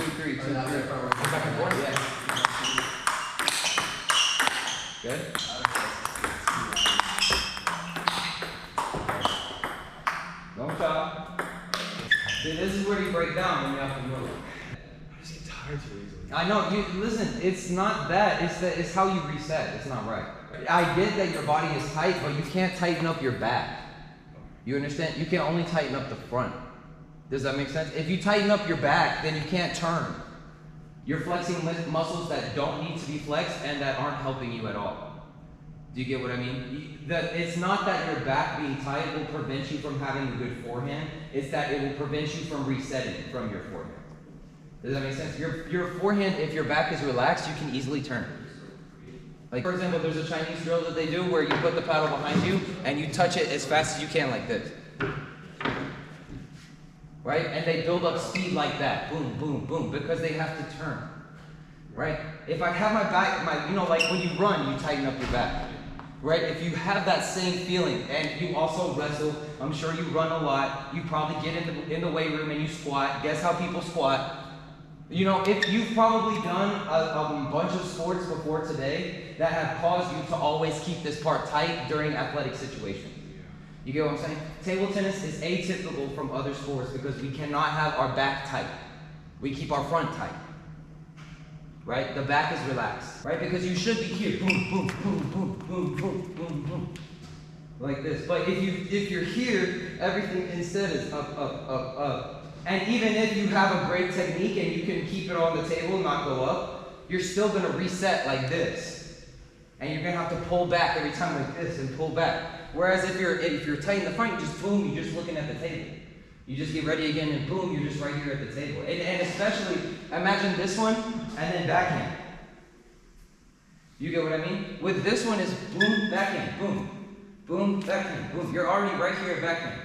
2, 3, 2, 3. Back and forth? Yeah. Good. Don't stop. See, this is where you break down when you have to move. I just get tired too easily. I know. You listen. It's not that. It's how you reset. It's not right. I get that your body is tight, but you can't tighten up your back. You understand? You can only tighten up the front. Does that make sense? If you tighten up your back, then you can't turn. You're flexing muscles that don't need to be flexed and that aren't helping you at all. Do you get what I mean? It's not that your back being tight will prevent you from having a good forehand. It's that it will prevent you from resetting from your forehand. Does that make sense? Your forehand, if your back is relaxed, you can easily turn. Like, for example, there's a Chinese drill that they do where you put the paddle behind you and you touch it as fast as you can like this. Right? And they build up speed like that. Boom, boom, boom, because they have to turn. Right? If I have my back, you know, like when you run, you tighten up your back. Right? If you have that same feeling and you also wrestle, I'm sure you run a lot, you probably get in the weight room and you squat. Guess how people squat? You know, if you've probably done a bunch of sports before today that have caused you to always keep this part tight during athletic situations. You get what I'm saying? Table tennis is atypical from other sports because we cannot have our back tight. We keep our front tight. Right? The back is relaxed. Right? Because you should be here. Boom, boom, boom, boom, boom, boom, boom, boom. Like this. But if you're here, everything instead is up, up, up, up. And even if you have a great technique and you can keep it on the table and not go up, you're still going to reset like this. And you're going to have to pull back every time like this and pull back. Whereas if you're tight in the front, you just boom, you're just looking at the table. You just get ready again and boom, you're just right here at the table. And especially, imagine this one and then backhand. You get what I mean? With this one is boom, backhand, boom, boom, backhand, boom. You're already right here at backhand.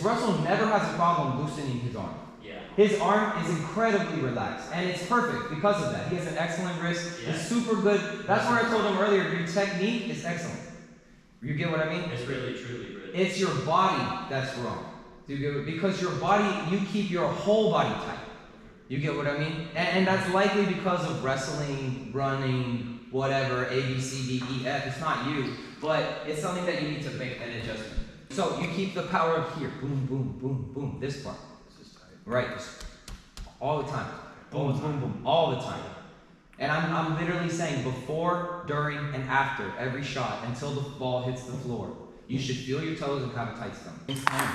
Russell never has a problem loosening his arm. Yeah. His arm is incredibly relaxed, and it's perfect because of that. He has an excellent wrist. Yeah. He's super good. That's why I told him earlier, your technique is excellent. You get what I mean? It's really, truly good. It's your body that's wrong. Do you get it? Because your body, you keep your whole body tight. You get what I mean? And that's likely because of wrestling, running, whatever, A, B, C, D, E, F. It's not you, but it's something that you need to make an adjustment. So you keep the power up here. Boom, boom, boom, boom. This part. This is tight. Right. Just all the time. Boom, boom, boom. All the time. And I'm literally saying before, during, and after every shot until the ball hits the floor, you should feel your toes and have a tight stomach. It's time.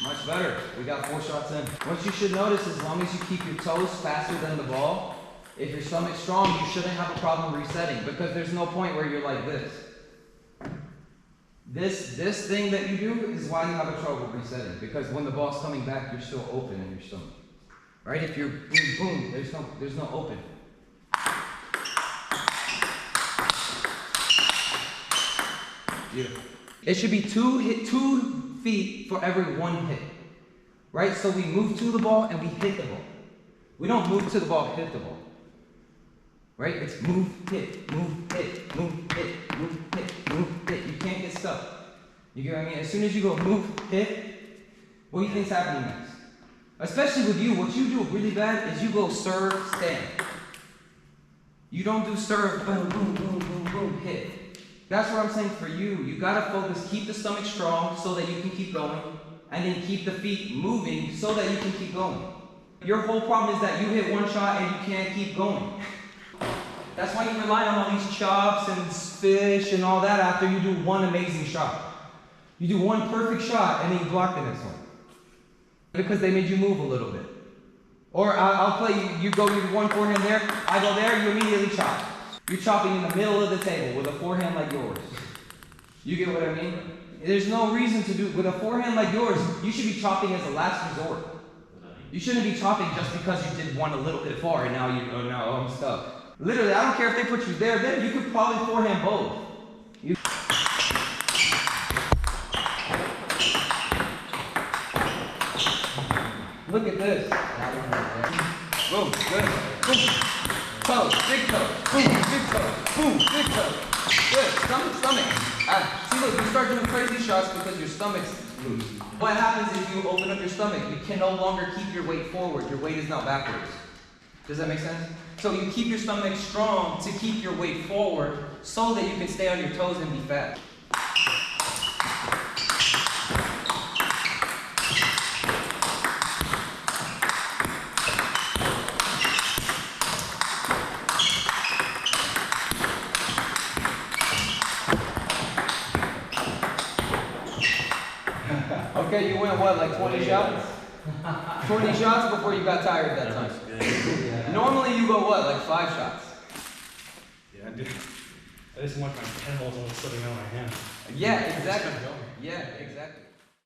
Much better. We got 4 shots in. What you should notice, as long as you keep your toes faster than the ball, if your stomach's strong, you shouldn't have a problem resetting because there's no point where you're like this. This thing that you do is why you have a trouble resetting, because when the ball's coming back, you're still open in your stomach. Right? If you're boom, boom, there's no open. Beautiful. It should be 2 feet for every 1 hit. Right? So we move to the ball and we hit the ball. We don't move to the ball, hit the ball. Right? It's move, hit, move, hit, move, hit, move, hit, move, hit. You can't get stuck. You get what I mean? As soon as you go move, hit, what do you think's happening next? Especially with you, what you do really bad is you go serve, stand. You don't do serve, boom, boom, boom, boom, boom, hit. That's what I'm saying for you. You gotta focus, keep the stomach strong so that you can keep going, and then keep the feet moving so that you can keep going. Your whole problem is that you hit 1 shot and you can't keep going. That's why you rely on all these chops and fish and all that after you do 1 amazing shot. You do 1 perfect shot and then you block the next one. Because they made you move a little bit. Or I'll play you go with 1 forehand there, I go there, you immediately chop. You're chopping in the middle of the table with a forehand like yours. You get what I mean? There's no reason to do, with a forehand like yours, you should be chopping as a last resort. You shouldn't be chopping just because you did 1 a little bit far and now I'm stuck. Literally, I don't care if they put you there, then you could probably forehand both. Look at this. Boom, good. Boom. toes, big toes, boom, big toes, boom, big toes. Good, stomach. See, look, you start doing crazy shots because your stomach's loose. What happens if you open up your stomach? You can no longer keep your weight forward. Your weight is now backwards. Does that make sense? So you keep your stomach strong to keep your weight forward so that you can stay on your toes and be fast. Okay, you went what, like 20 shots? 20 shots before you got tired that time. Normally you go what, like 5 shots? Yeah, dude. I just want my pen holes almost slipping out of my hand. Yeah, exactly. Yeah, exactly.